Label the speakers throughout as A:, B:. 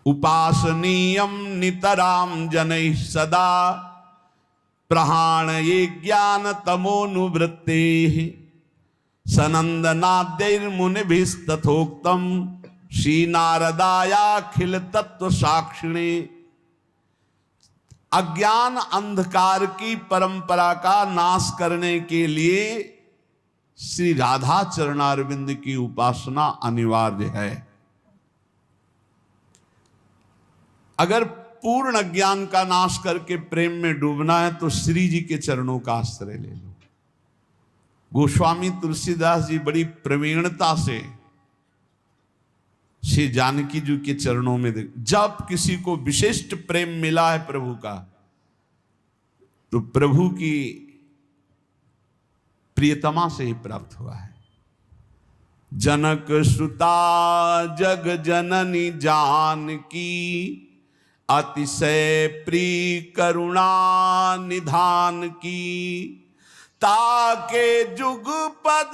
A: उपासनीयम नितराम जनैः सदा प्रहाण ये ज्ञान तमोनुवृत्ते सनंदनाद्यैर्मुनिभिस्तथोक्तम श्री नारदायाखिल तत्व साक्षिणे। अज्ञान अंधकार की परंपरा का नाश करने के लिए श्री राधा चरणारविंद की उपासना अनिवार्य है। अगर पूर्ण अज्ञान का नाश करके प्रेम में डूबना है तो श्री जी के चरणों का आश्रय ले लो। गोस्वामी तुलसीदास जी बड़ी प्रवीणता से श्री जानकी जी के चरणों में देख, जब किसी को विशिष्ट प्रेम मिला है प्रभु का तो प्रभु की प्रियतमा से ही प्राप्त हुआ है। जनक सुता जग जननी जानकी अतिशय प्रिय करुणा निधान की ताके जुग पद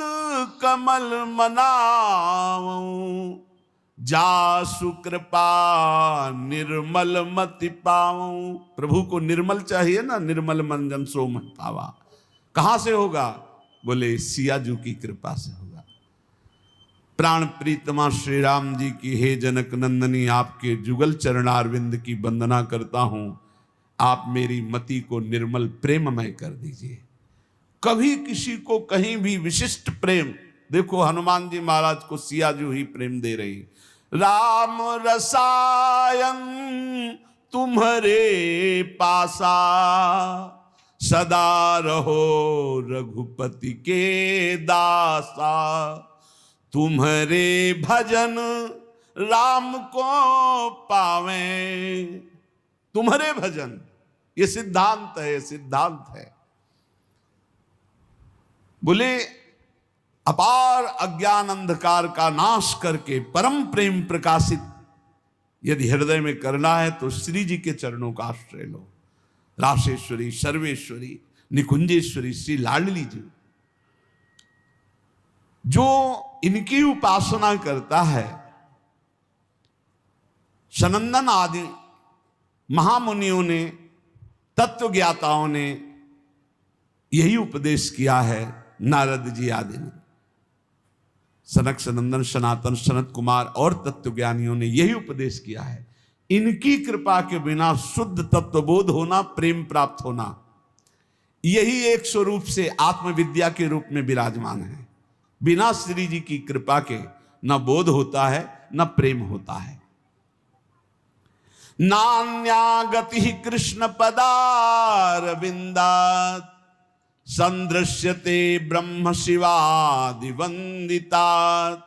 A: कमल मनाऊं जा सुकृपा निर्मल मति पाऊं। प्रभु को निर्मल चाहिए ना, निर्मल मंजन सो मन पावा। कहां से होगा? बोले सियाजू की कृपा से होगा। प्राण प्रीतमा श्री राम जी की हे जनक नंदनी आपके जुगल चरणारविंद की वंदना करता हूं। आप मेरी मति को निर्मल प्रेममय कर दीजिए। कभी किसी को कहीं भी विशिष्ट प्रेम, देखो हनुमान जी महाराज को सियाजू ही प्रेम दे रही। राम रसायन तुम्हारे पासा सदा रहो रघुपति के दासा। तुम्हारे भजन राम को पावे। तुम्हारे भजन, ये सिद्धांत है, सिद्धांत है। बोले अपार अज्ञान अंधकार का नाश करके परम प्रेम प्रकाशित यदि हृदय में करना है तो श्री जी के चरणों का आश्रय लो। राशेश्वरी, सर्वेश्वरी, निकुंजेश्वरी श्री लाडली जी, जो इनकी उपासना करता है, सनंदन आदि महामुनियों ने, तत्वज्ञाताओं ने यही उपदेश किया है। नारद जी आदि ने, सनक सनंदन सनातन सनत कुमार और तत्वज्ञानियों ने यही उपदेश किया है। इनकी कृपा के बिना शुद्ध तत्वबोध होना, प्रेम प्राप्त होना, यही एक स्वरूप से आत्मविद्या के रूप में विराजमान है। बिना श्री जी की कृपा के न बोध होता है न प्रेम होता है। नान्या गति कृष्ण पदारविंदात् संदृश्यते ब्रह्म शिवादि वंदितात्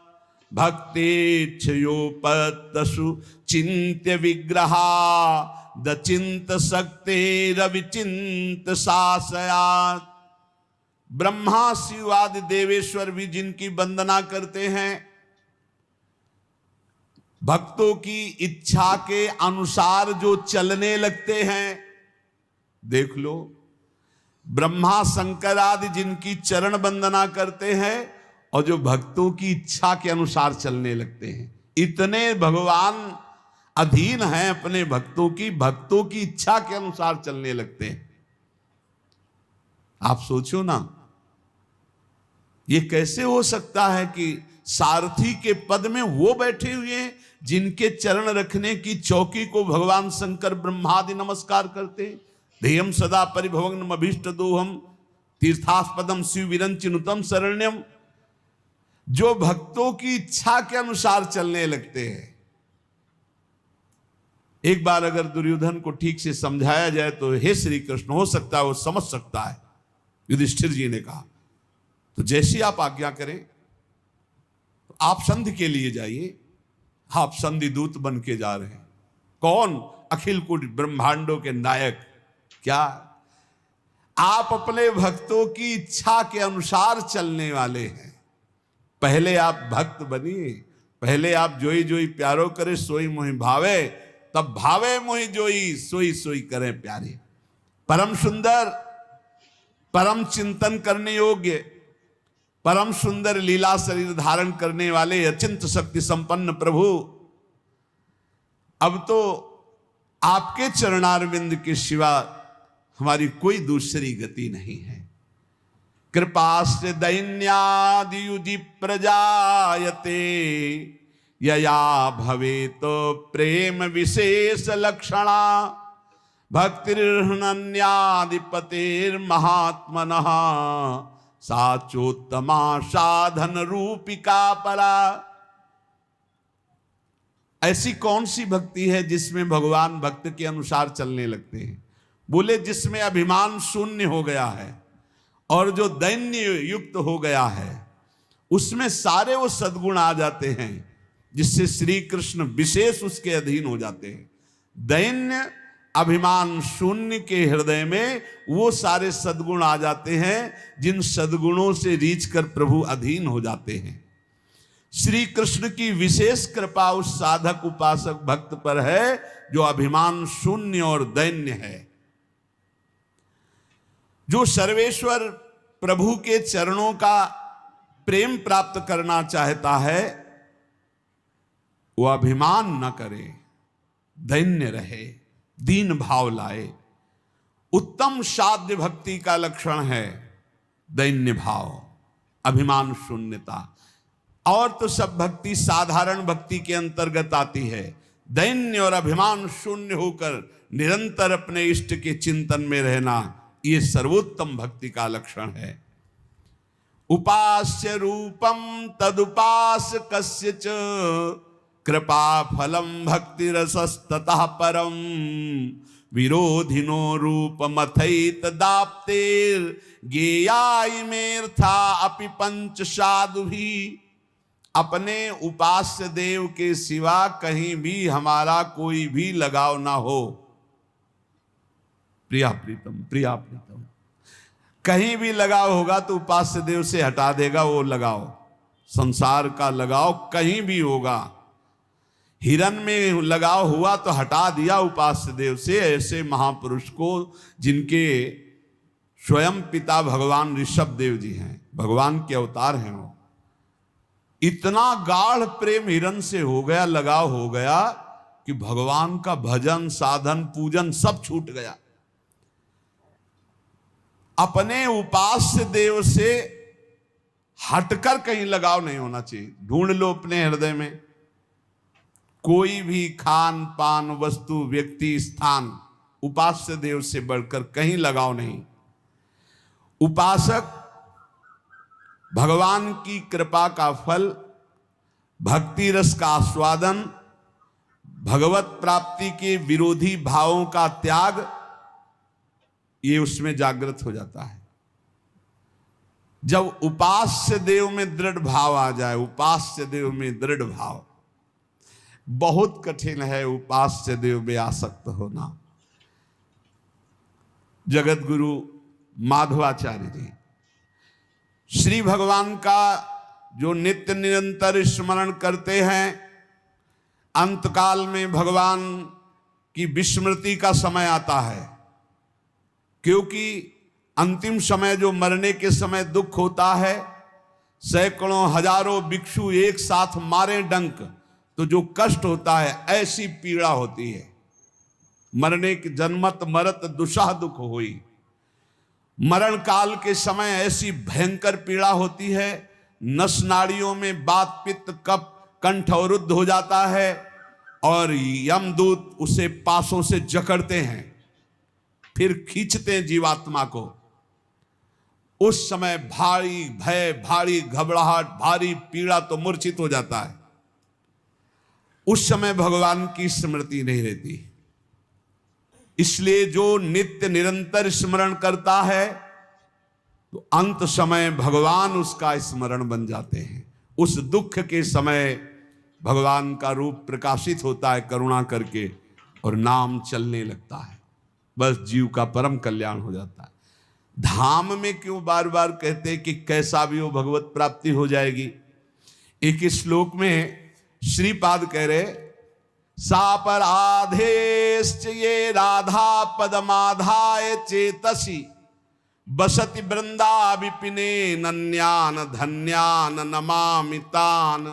A: भक्तेच्छयोपत्तसु चिन्त्य विग्रहा दचिंत शक्ते रविचिंत शासयात्। ब्रह्मा शिव आदि देवेश्वर भी जिनकी वंदना करते हैं, भक्तों की इच्छा के अनुसार जो चलने लगते हैं, देख लो ब्रह्मा शंकर आदि जिनकी चरण वंदना करते हैं और जो भक्तों की इच्छा के अनुसार चलने लगते हैं, इतने भगवान अधीन हैं अपने भक्तों की इच्छा के अनुसार चलने लगते हैं। आप सोचो ना, ये कैसे हो सकता है कि सारथी के पद में वो बैठे हुए हैं जिनके चरण रखने की चौकी को भगवान शंकर ब्रह्मादि नमस्कार करते हैं। ध्येयम सदा परिभवग्नम अभीष्ट दोहम तीर्थास्पदम शिव विरंचिनुतम शरण्यम। जो भक्तों की इच्छा के अनुसार चलने लगते हैं। एक बार अगर दुर्योधन को ठीक से समझाया जाए तो हे श्री कृष्ण, हो सकता है वो समझ सकता है। युधिष्ठिर जी ने कहा तो जैसी आप आज्ञा करें, तो आप संधि के लिए जाइए। आप संधि दूत बन के जा रहे हैं। कौन? अखिल कुट ब्रह्मांडों के नायक। क्या आप अपने भक्तों की इच्छा के अनुसार चलने वाले हैं? पहले आप भक्त बनिए, पहले आप जोई जोई प्यारो करे सोई मोहि भावे, तब भावे मोहि जोई सोई सोई करे प्यारे। परम सुंदर, परम चिंतन करने योग्य, परम सुंदर लीला शरीर धारण करने वाले अचिंत शक्ति संपन्न प्रभु अब तो आपके चरणारविंद के सिवा हमारी कोई दूसरी गति नहीं है। कृपास्य दैन्यादियुधि प्रजायते यया भवेत प्रेम विशेष लक्षणा भक्तिर्हनन्यादिपतेर्महात्मनः साचोत्तमा साधन रूपिका परा। ऐसी कौन सी भक्ति है जिसमें भगवान भक्त के अनुसार चलने लगते हैं? बोले जिसमें अभिमान शून्य हो गया है और जो दैन्य युक्त हो गया है, उसमें सारे वो सद्गुण आ जाते हैं जिससे श्री कृष्ण विशेष उसके अधीन हो जाते हैं। दैन्य अभिमान शून्य के हृदय में वो सारे सद्गुण आ जाते हैं जिन सद्गुणों से रीझ कर प्रभु अधीन हो जाते हैं। श्री कृष्ण की विशेष कृपा उस साधक उपासक भक्त पर है जो अभिमान शून्य और दैन्य है। जो सर्वेश्वर प्रभु के चरणों का प्रेम प्राप्त करना चाहता है, वो अभिमान न करे, दैन्य रहे, दीन भाव लाए। उत्तम साध्य भक्ति का लक्षण है दैन्य भाव, अभिमान शून्यता। और तो सब भक्ति साधारण भक्ति के अंतर्गत आती है। दैन्य और अभिमान शून्य होकर निरंतर अपने इष्ट के चिंतन में रहना, ये सर्वोत्तम भक्ति का लक्षण है। उपास्य रूपम तदुपासकस्य च कृपा फलम भक्ति रसस्ततः परम विरोधिनो रूपमथैत दाप्तेर गेयायमेर्था अपि पंच साधु भी। अपने उपास्य देव के सिवा कहीं भी हमारा कोई भी लगाव ना हो। प्रिया प्रीतम, प्रिया प्रीतम, कहीं भी लगाव होगा तो उपास्य देव से हटा देगा वो लगाव। संसार का लगाव कहीं भी होगा, हिरन में लगाव हुआ तो हटा दिया उपास्य देव से। ऐसे महापुरुष को जिनके स्वयं पिता भगवान ऋषभ देव जी हैं, भगवान के अवतार हैं, वो इतना गाढ़ प्रेम हिरन से हो गया, लगाव हो गया कि भगवान का भजन साधन पूजन सब छूट गया। अपने उपास्य देव से हटकर कहीं लगाव नहीं होना चाहिए। ढूंढ लो अपने हृदय में कोई भी खान पान वस्तु व्यक्ति स्थान उपास्य देव से बढ़कर कहीं लगाव नहीं। उपासक भगवान की कृपा का फल, भक्ति रस का आस्वादन, भगवत प्राप्ति के विरोधी भावों का त्याग, ये उसमें जागृत हो जाता है। जब उपास्य देव में दृढ़ भाव आ जाए, उपास्य देव में दृढ़ भाव, बहुत कठिन है उपास्य देव में आसक्त होना। जगत गुरु माधवाचार्य जी श्री भगवान का जो नित्य निरंतर स्मरण करते हैं, अंतकाल में भगवान की विस्मृति का समय आता है, क्योंकि अंतिम समय जो मरने के समय दुख होता है, सैकड़ों हजारों भिक्षु एक साथ मारे डंक तो जो कष्ट होता है, ऐसी पीड़ा होती है। मरने की जन्मत मरत दुशाह दुख हुई। मरण काल के समय ऐसी भयंकर पीड़ा होती है, नस नाड़ियों में वात पित्त कफ कंठ अवरुद्ध हो जाता है और यमदूत उसे पासों से जकड़ते हैं, फिर खींचते हैं जीवात्मा को। उस समय भारी भय, भारी घबराहट, भारी पीड़ा तो मूर्छित हो जाता है। उस समय भगवान की स्मृति नहीं रहती। इसलिए जो नित्य निरंतर स्मरण करता है तो अंत समय भगवान उसका स्मरण बन जाते हैं। उस दुख के समय भगवान का रूप प्रकाशित होता है करुणा करके और नाम चलने लगता है, बस जीव का परम कल्याण हो जाता है। धाम में क्यों बार बार कहते हैं कि कैसा भी हो भगवत प्राप्ति हो जाएगी। एक श्लोक में श्रीपाद कह रहे, सापराधेश्च ये राधा पदमाधाय चेतसी बसति वृंदा विपिने नन्यान धन्यान नमामितान।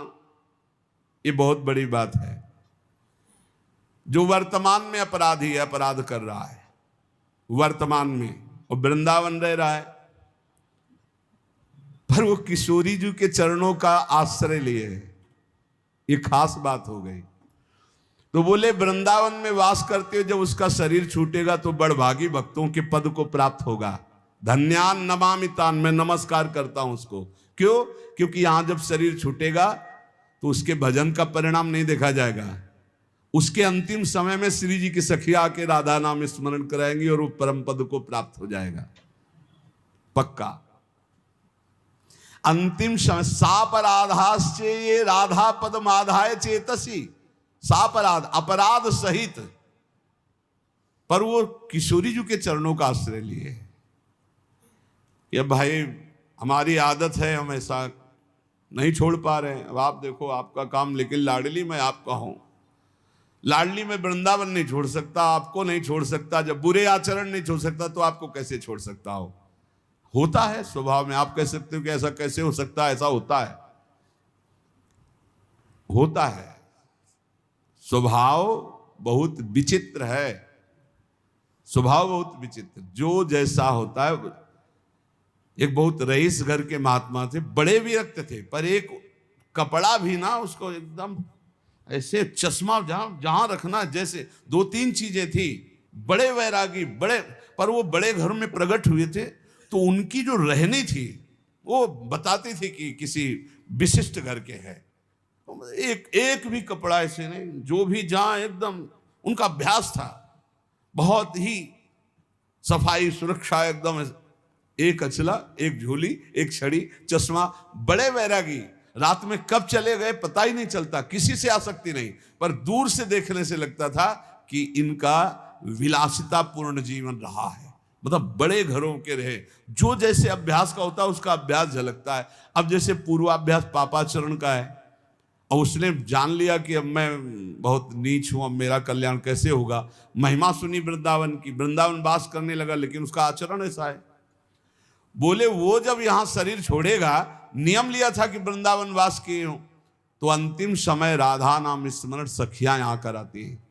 A: ये बहुत बड़ी बात है। जो वर्तमान में अपराधी है, अपराध कर रहा है वर्तमान में, और वृंदावन रह रहा है, पर वो किशोरी जी के चरणों का आश्रय लिए है। ये खास बात हो गई। तो बोले वृंदावन में वास करते हुए जब उसका शरीर छूटेगा तो बड़भागी भक्तों के पद को प्राप्त होगा। धन्यान नमामि तान, मैं नमस्कार करता हूं उसको। क्यों? क्योंकि यहां जब शरीर छूटेगा तो उसके भजन का परिणाम नहीं देखा जाएगा। उसके अंतिम समय में श्री जी की सखिया के राधा नाम स्मरण कराएंगे और वो परम पद को प्राप्त हो जाएगा पक्का। अंतिम समय सापराधाश्चे ये राधा पद माधाय चेतसी, सापराध अपराध सहित, पर वो किशोरी जी के चरणों का आश्रय लिए। ये भाई हमारी आदत है, हम ऐसा नहीं छोड़ पा रहे हैं। अब आप देखो आपका काम, लेकिन लाडली मैं आपका हूं, लाडली में वृंदावन नहीं छोड़ सकता, आपको नहीं छोड़ सकता, जब बुरे आचरण नहीं छोड़ सकता तो आपको कैसे छोड़ सकता हो? होता है स्वभाव में। आप कह सकते हो कि ऐसा कैसे हो सकता है, ऐसा होता है, होता है। स्वभाव बहुत विचित्र है, स्वभाव बहुत विचित्र। जो जैसा होता है। एक बहुत रईस घर के महात्मा थे, बड़े विरक्त थे, पर एक कपड़ा भी ना उसको एकदम ऐसे चश्मा जहां रखना, जैसे दो तीन चीजें थी। बड़े वैरागी, बड़े, पर वो बड़े घर में प्रकट हुए थे तो उनकी जो रहनी थी वो बताती थी कि किसी विशिष्ट घर के हैं। एक भी कपड़ा ऐसे नहीं, जो भी जहां एकदम उनका अभ्यास था, बहुत ही सफाई सुरक्षा एकदम। एक अचला, एक झोली, एक छड़ी, चश्मा, बड़े वैरागी। रात में कब चले गए पता ही नहीं चलता, किसी से आसक्ति नहीं, पर दूर से देखने से लगता था कि इनका विलासिता पूर्ण जीवन रहा है। मतलब बड़े घरों के रहे, जो जैसे अभ्यास का होता है उसका अभ्यास झलकता है। अब जैसे पूर्वाभ्यास पापाचरण का है, और उसने जान लिया कि अब मैं बहुत नीच हूं, अब मेरा कल्याण कैसे होगा। महिमा सुनी वृंदावन की, वृंदावन वास करने लगा, लेकिन उसका आचरण ऐसा है। बोले वो जब यहां शरीर छोड़ेगा, नियम लिया था कि वृंदावन वास किए हो, तो अंतिम समय राधा नाम स्मरण सखियां यहां कराती हैं।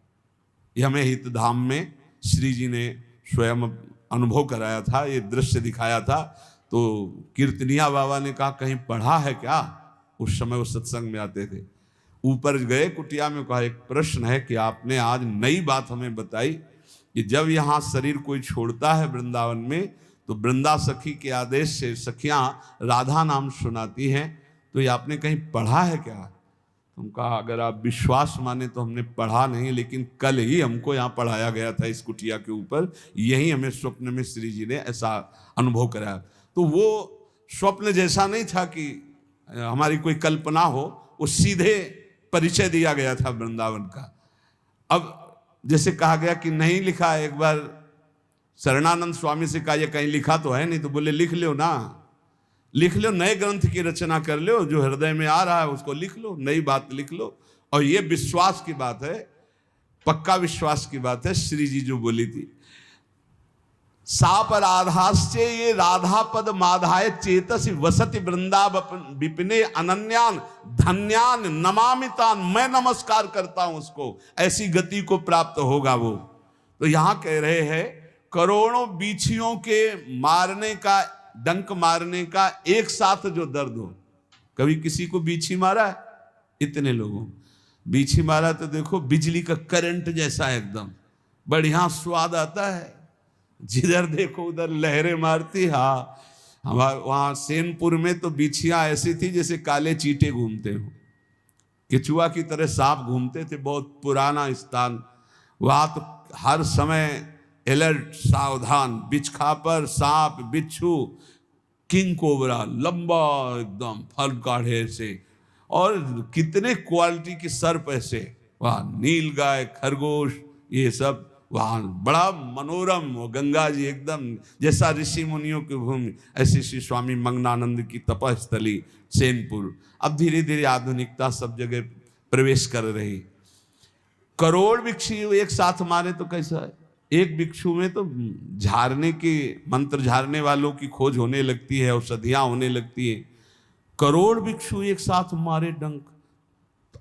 A: यह हमें हितधाम में श्री जी ने स्वयं अनुभव कराया था, ये दृश्य दिखाया था। तो कीर्तनिया बाबा ने कहा कहीं पढ़ा है क्या? उस समय वो सत्संग में आते थे। ऊपर गए कुटिया में, कहा एक प्रश्न है कि आपने आज नई बात हमें बताई कि जब यहाँ शरीर कोई छोड़ता है वृंदावन में, तो वृंदा सखी के आदेश से सखियां राधा नाम सुनाती हैं, तो ये आपने कहीं पढ़ा है क्या? तुम कहा अगर आप विश्वास माने तो हमने पढ़ा नहीं, लेकिन कल ही हमको यहाँ पढ़ाया गया था इस कुटिया के ऊपर, यही हमें स्वप्न में श्री जी ने ऐसा अनुभव कराया। तो वो स्वप्न जैसा नहीं था कि हमारी कोई कल्पना हो, वो सीधे परिचय दिया गया था वृंदावन का। अब जैसे कहा गया कि नहीं लिखा, एक बार शरणानंद स्वामी से कहा ये कहीं लिखा तो है नहीं, तो बोले लिख लो ना, लिख लो, नए ग्रंथ की रचना कर लो, जो हृदय में आ रहा है उसको लिख लो, नई बात लिख लो। और ये विश्वास की बात है, पक्का विश्वास की बात है। श्री जी जो बोली थी, सापराधाश्चे ये राधा पद माधाय चेतसि वसति वृंदा विपिने अनन्यान धन्यान नमामितान, मैं नमस्कार करता हूं उसको, ऐसी गति को प्राप्त होगा वो। तो यहां कह रहे हैं करोड़ों बीछियों के मारने का, डंक मारने का एक साथ जो दर्द हो। कभी किसी को बीछी मारा है? इतने लोगों बीछी मारा तो देखो बिजली का करंट जैसा एकदम बढ़िया स्वाद आता है, जिधर देखो उधर लहरें मारती। हाँ, हमारे वहां सेनपुर में तो बिछियां ऐसी थी जैसे काले चींटे घूमते हो, केचुआ की तरह सांप घूमते थे। बहुत पुराना स्थान, वहां तो हर समय अलर्ट, सावधान, बिच्छखापर, सांप, बिच्छू, किंग कोबरा, लंबा एकदम फल काढ़े से, और कितने क्वालिटी की सर्प ऐसे, वहाँ नील गाय, खरगोश, ये सब वहाँ बड़ा मनोरम। गंगा जी एकदम जैसा ऋषि मुनियों की भूमि, ऐसी श्री स्वामी मंगनानंद की तपस्थली सेनपुर। अब धीरे धीरे आधुनिकता सब जगह प्रवेश कर रही। करोड़ भिक्षु एक साथ मारे तो कैसा है? एक भिक्षु में तो झाड़ने की, मंत्र झाड़ने वालों की खोज होने लगती है, औषधियां होने लगती है। करोड़ भिक्षु एक साथ मारे डंक,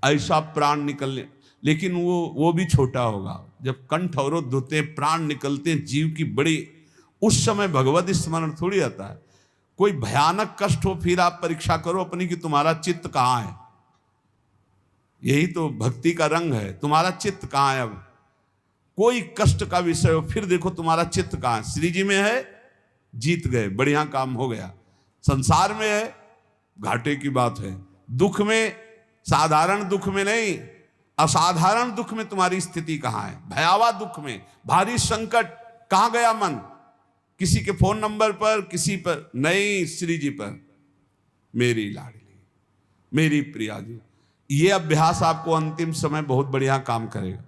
A: ऐसा प्राण निकलने। लेकिन वो भी छोटा होगा। जब कंठ अवरुद्ध होते, प्राण निकलते हैं जीव की बड़ी, उस समय भगवत स्मरण थोड़ी आता है। कोई भयानक कष्ट हो फिर आप परीक्षा करो अपनी कि तुम्हारा चित्त कहाँ है। यही तो भक्ति का रंग है, तुम्हारा चित्त कहाँ है। अब कोई कष्ट का विषय हो फिर देखो तुम्हारा चित्त कहाँ है। श्री जी में है, जीत गए, बढ़िया काम हो गया। संसार में है, घाटे की बात है। दुख में, साधारण दुख में नहीं, असाधारण दुख में तुम्हारी स्थिति कहाँ है। भयावह दुख में, भारी संकट, कहाँ गया मन? किसी के फोन नंबर पर, किसी पर नहीं, श्री जी पर। मेरी लाडली, मेरी प्रिया जी। ये अभ्यास आपको अंतिम समय बहुत बढ़िया काम करेगा।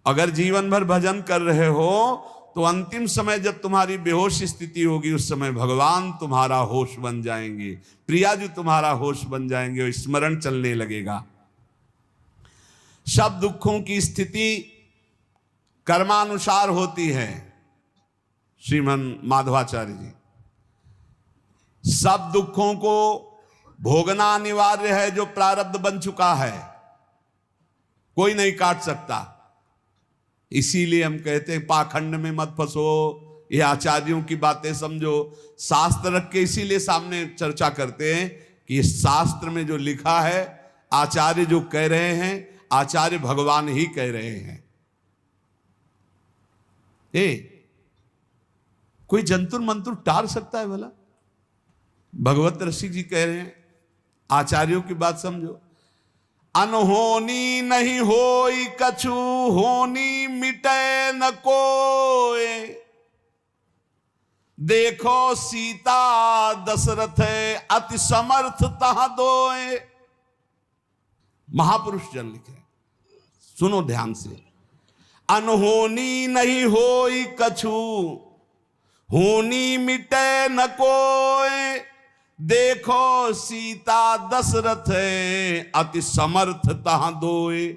A: अगर जीवन भर भजन कर रहे हो तो अंतिम समय जब तुम्हारी बेहोश स्थिति होगी, उस समय भगवान तुम्हारा होश बन जाएंगे, प्रिया जी तुम्हारा होश बन जाएंगे और स्मरण चलने लगेगा। सब दुखों की स्थिति कर्मानुसार होती है। श्रीमन माधवाचार्य जी, सब दुखों को भोगना अनिवार्य है। जो प्रारब्ध बन चुका है कोई नहीं काट सकता। इसीलिए हम कहते हैं पाखंड में मत फंसो, ये आचार्यों की बातें समझो। शास्त्र रख के इसीलिए सामने चर्चा करते हैं कि इस शास्त्र में जो लिखा है, आचार्य जो कह रहे हैं, आचार्य भगवान ही कह रहे हैं। कोई जंतुर मंतुर टाल सकता है भला? भगवत रसिक जी कह रहे हैं, आचार्यों की बात समझो। अनहोनी नहीं होई कछु, होनी मिटे न कोय। देखो सीता दशरथ अति समर्थ तहां दोए। महापुरुष जन लिखे, सुनो ध्यान से। अनहोनी नहीं होई कछु, होनी मिटे न कोय। देखो सीता दशरथ अति समर्थ तहां दोए।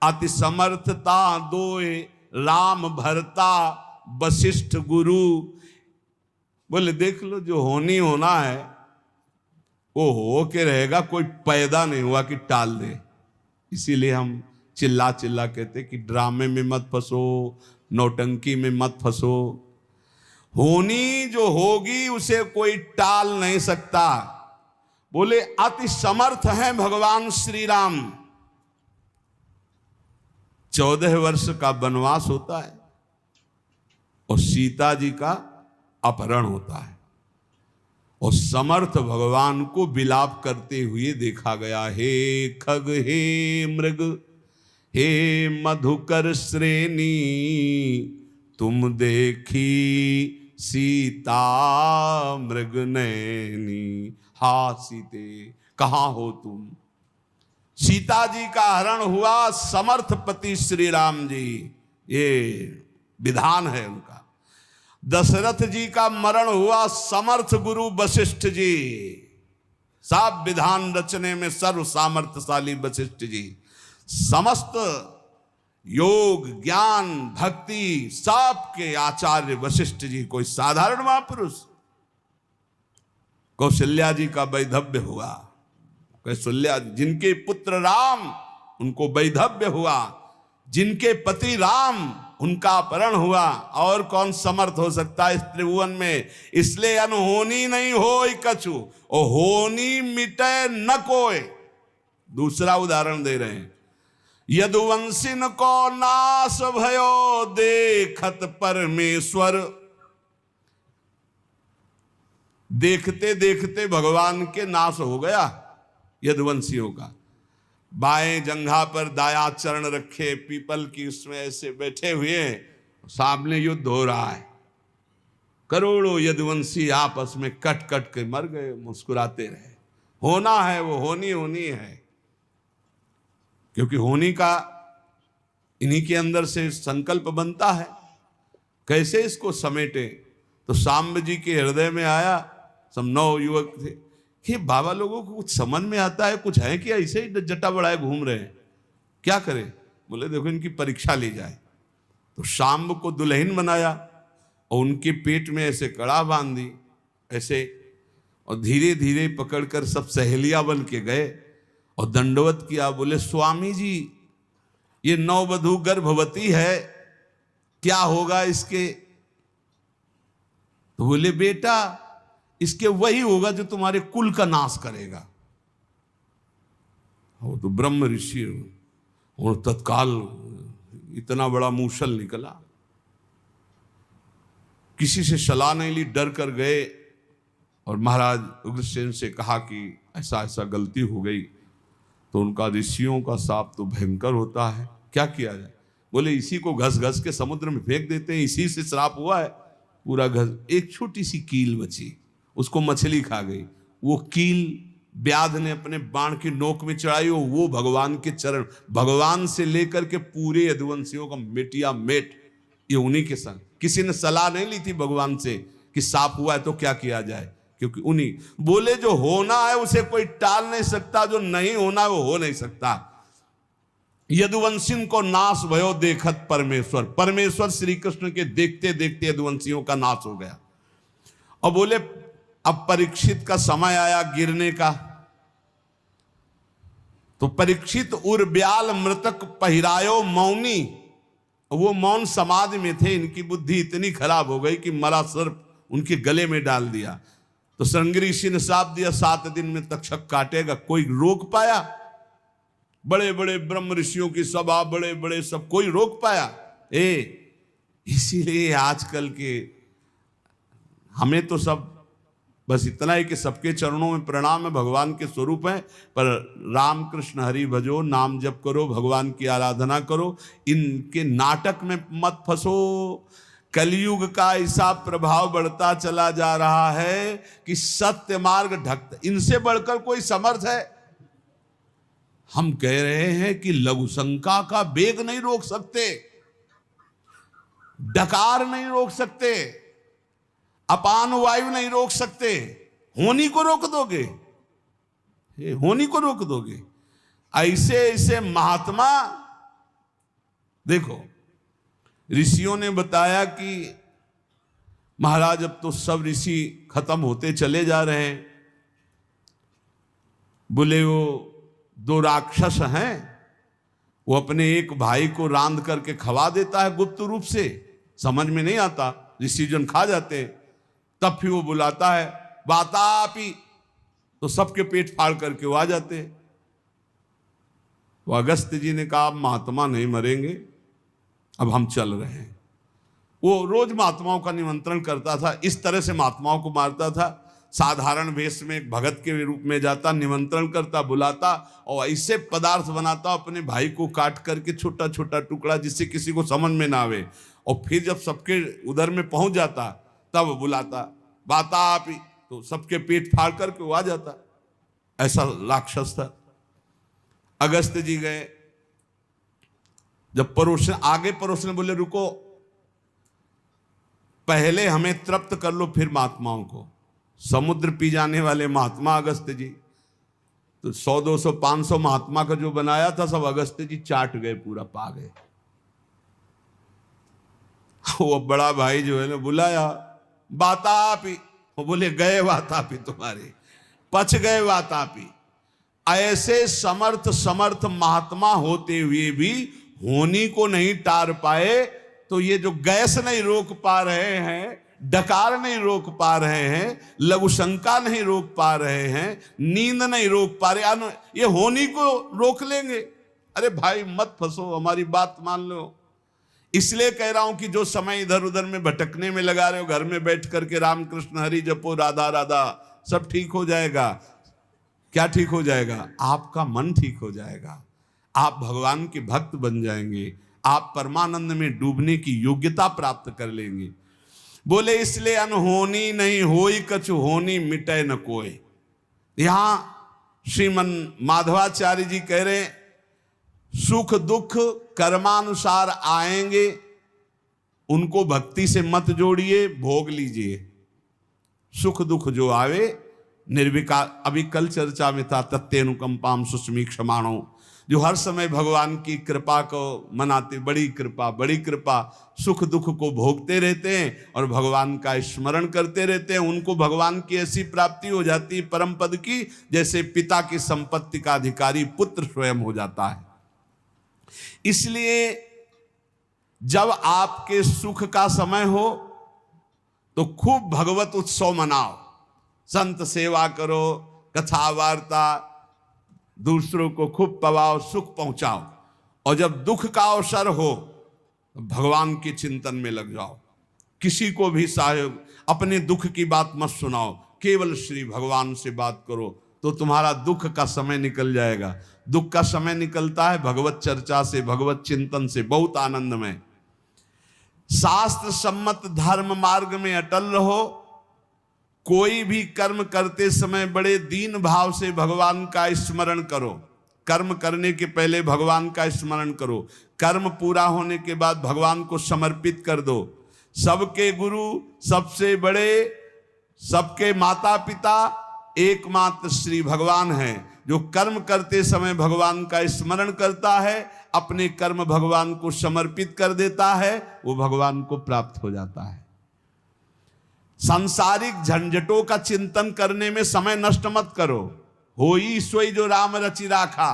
A: अति समर्थ तहां दोए, राम भरता वशिष्ठ गुरु। बोले देख लो, जो होनी होना है वो हो के रहेगा, कोई पैदा नहीं हुआ कि टाल दे। इसीलिए हम चिल्ला चिल्ला कहते कि ड्रामे में मत फंसो, नौटंकी में मत फंसो। होनी जो होगी उसे कोई टाल नहीं सकता। बोले अति समर्थ हैं भगवान श्री राम। 14 वर्ष का वनवास होता है और सीता जी का अपहरण होता है, और समर्थ भगवान को विलाप करते हुए देखा गया। हे खग, हे मृग, हे मधुकर श्रेणी, तुम देखी सीता मृग नैनी। हा सीते, कहां हो तुम? सीता जी का हरण हुआ समर्थ पति श्री राम जी, ये विधान है उनका। दशरथ जी का मरण हुआ समर्थ गुरु वशिष्ठ जी। सब विधान रचने में सर्व सामर्थ्यशाली वशिष्ठ जी। समस्त योग, ज्ञान, भक्ति सबके आचार्य वशिष्ठ जी। कोई साधारण महापुरुष। कौशल्या जी का वैधव्य हुआ। कौशल्या जिनके पुत्र राम, उनको वैधव्य हुआ। जिनके पति राम, उनका अपहरण हुआ। और कौन समर्थ हो सकता है इस त्रिभुवन में? इसलिए अनहोनी नहीं होई कछु, और होनी मिटे न कोय। दूसरा उदाहरण दे रहे हैं। यदुवंशिन को नाश भयो, देखत परमेश्वर। देखते देखते भगवान के नाश हो गया यदुवंशियों का। बाएं जंघा पर दाया चरण रखे, पीपल की उसमें ऐसे बैठे हुए, सामने युद्ध हो रहा है। करोड़ों यदुवंशी आपस में कट कट के मर गए, मुस्कुराते रहे। होना है वो, होनी होनी है। क्योंकि होनी का इन्हीं के अंदर से संकल्प बनता है। कैसे इसको समेटे? तो सांब जी के हृदय में आया। सब 9 युवक थे कि बाबा लोगों को कुछ समझ में आता है, कुछ है कि ऐसे ही जटा बढ़ाए घूम रहे हैं, क्या करें? बोले देखो इनकी परीक्षा ली जाए। तो सांब को दुल्हन बनाया और उनके पेट में ऐसे कड़ा बांध दी ऐसे, और धीरे धीरे पकड़कर सब सहेलियां बन के गए और दंडवत किया। बोले स्वामी जी, ये नववधू गर्भवती है, क्या होगा इसके? तो बोले बेटा इसके वही होगा जो तुम्हारे कुल का नाश करेगा। वो तो ब्रह्म ऋषि और तत्काल इतना बड़ा मूसल निकला, किसी से सलाह नहीं ली, डर कर गए और महाराज उग्रसेन से कहा कि ऐसा ऐसा गलती हो गई। तो उनका ऋषियों का शाप तो भयंकर होता है, क्या किया जाए? बोले इसी को घस घस के समुद्र में फेंक देते हैं, इसी से श्राप हुआ है पूरा घस। एक छोटी सी कील बची, उसको मछली खा गई। वो कील व्याध ने अपने बाण की नोक में चढ़ाई, वो भगवान के चरण, भगवान से लेकर के पूरे यदुवंशियों का मेटिया मेट ये उन्हीं के संग। किसी ने सलाह नहीं ली थी भगवान से कि सांप हुआ है तो क्या किया जाए, क्योंकि उन्हीं बोले जो होना है उसे कोई टाल नहीं सकता, जो नहीं होना है वो हो नहीं सकता। यदुवंशियों को नाश भयो देखत परमेश्वर, परमेश्वर श्री कृष्ण के देखते देखते यदुवंशियों का नाश हो गया। और बोले अब परीक्षित का समय आया गिरने का। तो परीक्षित उर्ब्याल मृतक पहिरायो मौनी, वो मौन समाधि में थे, इनकी बुद्धि इतनी खराब हो गई कि मरा सर्प उनके गले में डाल दिया। तो श्रृंगी ऋषि ने साप दिया 7 दिन में तक्षक काटेगा। कोई रोक पाया? बड़े बड़े ब्रह्म ऋषियों की सभा, बड़े बड़े सब, कोई रोक पाया? इसीलिए आजकल के हमें तो सब बस इतना ही कि सबके चरणों में प्रणाम है, भगवान के स्वरूप है, पर राम कृष्ण हरि भजो, नाम जप करो, भगवान की आराधना करो, इनके नाटक में मत फंसो। कलयुग का ऐसा प्रभाव बढ़ता चला जा रहा है कि सत्य मार्ग ढकता, इनसे बढ़कर कोई समर्थ है? हम कह रहे हैं कि लघुशंका का वेग नहीं रोक सकते, डकार नहीं रोक सकते, अपान वायु नहीं रोक सकते, होनी को रोक दोगे, होनी को रोक दोगे। ऐसे ऐसे महात्मा, देखो ऋषियों ने बताया कि महाराज अब तो सब ऋषि खत्म होते चले जा रहे हैं। बोले वो 2 राक्षस हैं, वो अपने एक भाई को रांध करके खवा देता है गुप्त रूप से, समझ में नहीं आता, ऋषिजन खा जाते। तब फिर वो बुलाता है वातापी, तो सबके पेट फाड़ करके वो आ जाते। वो अगस्त जी ने कहा महात्मा नहीं मरेंगे, अब हम चल रहे हैं। वो रोज महात्माओं का निमंत्रण करता था, इस तरह से महात्माओं को मारता था। साधारण वेश में एक भगत के रूप में जाता, निमंत्रण करता, बुलाता और ऐसे पदार्थ बनाता अपने भाई को काट करके छोटा छोटा टुकड़ा, जिससे किसी को समझ में ना आवे। और फिर जब सबके उधर में पहुंच जाता तब बुलाता वातापी, तो सबके पेट फाड़ करके वो आ जाता। ऐसा राक्षस था। अगस्त जी गए, जब परोसन आगे परोसने बोले रुको, पहले हमें तृप्त कर लो फिर महात्माओं को। समुद्र पी जाने वाले महात्मा अगस्त जी, तो 100 200 500 महात्मा का जो बनाया था सब अगस्त जी चाट गए, पूरा पा गए। वो बड़ा भाई जो है ना बुलाया वातापी, वो बोले गए वातापी, तुम्हारे पच गए वातापी। ऐसे समर्थ समर्थ महात्मा होते हुए भी होनी को नहीं टार पाए, तो ये जो गैस नहीं रोक पा रहे हैं, डकार नहीं रोक पा रहे हैं, लघुशंका नहीं रोक पा रहे हैं, नींद नहीं रोक पा रहे, ये होनी को रोक लेंगे। अरे भाई मत फंसो, हमारी बात मान लो। इसलिए कह रहा हूं कि जो समय इधर उधर में भटकने में लगा रहे हो, घर में बैठ करके राम कृष्ण हरि जपो, राधा राधा, सब ठीक हो जाएगा। क्या ठीक हो जाएगा? आपका मन ठीक हो जाएगा, आप भगवान के भक्त बन जाएंगे, आप परमानंद में डूबने की योग्यता प्राप्त कर लेंगे। बोले इसलिए अनहोनी नहीं होई कछु होनी मिटे न कोई। यहां श्रीमन माधवाचार्य जी कह रहे हैं सुख दुख कर्मानुसार आएंगे, उनको भक्ति से मत जोड़िए, भोग लीजिए। सुख दुख जो आवे निर्विकार, अभी कल चर्चा में था तत्तेनुकंपाम सुस्मी क्षमाणो, जो हर समय भगवान की कृपा को मनाते, बड़ी कृपा, सुख दुख को भोगते रहते हैं और भगवान का स्मरण करते रहते हैं, उनको भगवान की ऐसी प्राप्ति हो जाती है परम पद की, जैसे पिता की संपत्ति का अधिकारी पुत्र स्वयं हो जाता है। इसलिए जब आपके सुख का समय हो तो खूब भगवत उत्सव मनाओ, संत सेवा करो, कथा वार्ता, दूसरों को खूब पवाओ, सुख पहुंचाओ। और जब दुख का अवसर हो तो भगवान के चिंतन में लग जाओ। किसी को भी सहयोग, अपने दुख की बात मत सुनाओ, केवल श्री भगवान से बात करो, तो तुम्हारा दुख का समय निकल जाएगा। दुख का समय निकलता है भगवत चर्चा से, भगवत चिंतन से, बहुत आनंद में। शास्त्र सम्मत धर्म मार्ग में अटल रहो। कोई भी कर्म करते समय बड़े दीन भाव से भगवान का स्मरण करो। कर्म करने के पहले भगवान का स्मरण करो, कर्म पूरा होने के बाद भगवान को समर्पित कर दो। सबके गुरु, सबसे बड़े, सबके माता पिता एकमात्र श्री भगवान हैं। जो कर्म करते समय भगवान का स्मरण करता है, अपने कर्म भगवान को समर्पित कर देता है, वो भगवान को प्राप्त हो जाता है। सांसारिक झंझटों का चिंतन करने में समय नष्ट मत करो। होई सोई जो राम रचि राखा,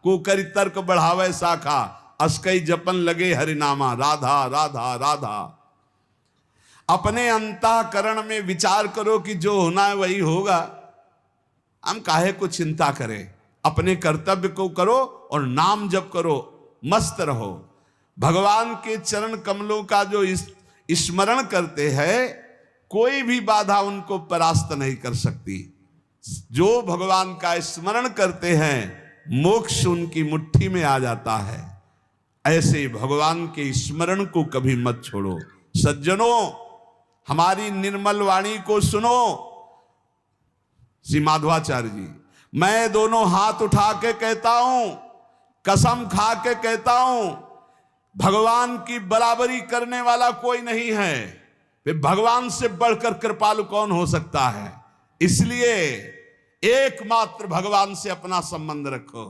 A: को करि तर्क बढ़ावे शाखा, अस्कई जपन लगे हरिनामा, राधा राधा राधा। अपने अंतःकरण में विचार करो कि जो होना है वही होगा, हम काहे को चिंता करें। अपने कर्तव्य को करो और नाम जप करो, मस्त रहो। भगवान के चरण कमलों का जो स्मरण करते हैं, कोई भी बाधा उनको परास्त नहीं कर सकती। जो भगवान का स्मरण करते हैं, मोक्ष उनकी मुट्ठी में आ जाता है। ऐसे भगवान के स्मरण को कभी मत छोड़ो। सज्जनों, हमारी निर्मल वाणी को सुनो। श्री माधवाचार्य जी, मैं दोनों हाथ उठा के कहता हूं, कसम खा के कहता हूं, भगवान की बराबरी करने वाला कोई नहीं है। फिर भगवान से बढ़कर कृपालु कौन हो सकता है? इसलिए एकमात्र भगवान से अपना संबंध रखो।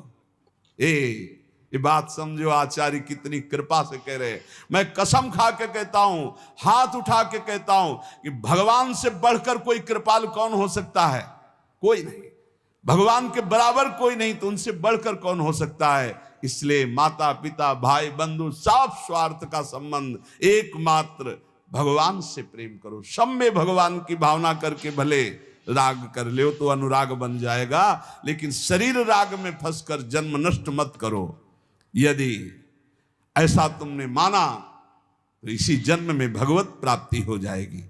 A: ये बात समझो, आचार्य कितनी कृपा से कह रहे। मैं कसम खा के कहता हूं, हाथ उठा के कहता हूं कि भगवान से बढ़कर कोई कृपालु कौन हो सकता है? कोई नहीं। भगवान के बराबर कोई नहीं, तो उनसे बढ़कर कौन हो सकता है? इसलिए माता पिता भाई बंधु सब स्वार्थ का संबंध, एकमात्र भगवान से प्रेम करो। सब में भगवान की भावना करके भले राग कर ले तो अनुराग बन जाएगा, लेकिन शरीर राग में फंसकर जन्म नष्ट मत करो। यदि ऐसा तुमने माना तो इसी जन्म में भगवत प्राप्ति हो जाएगी।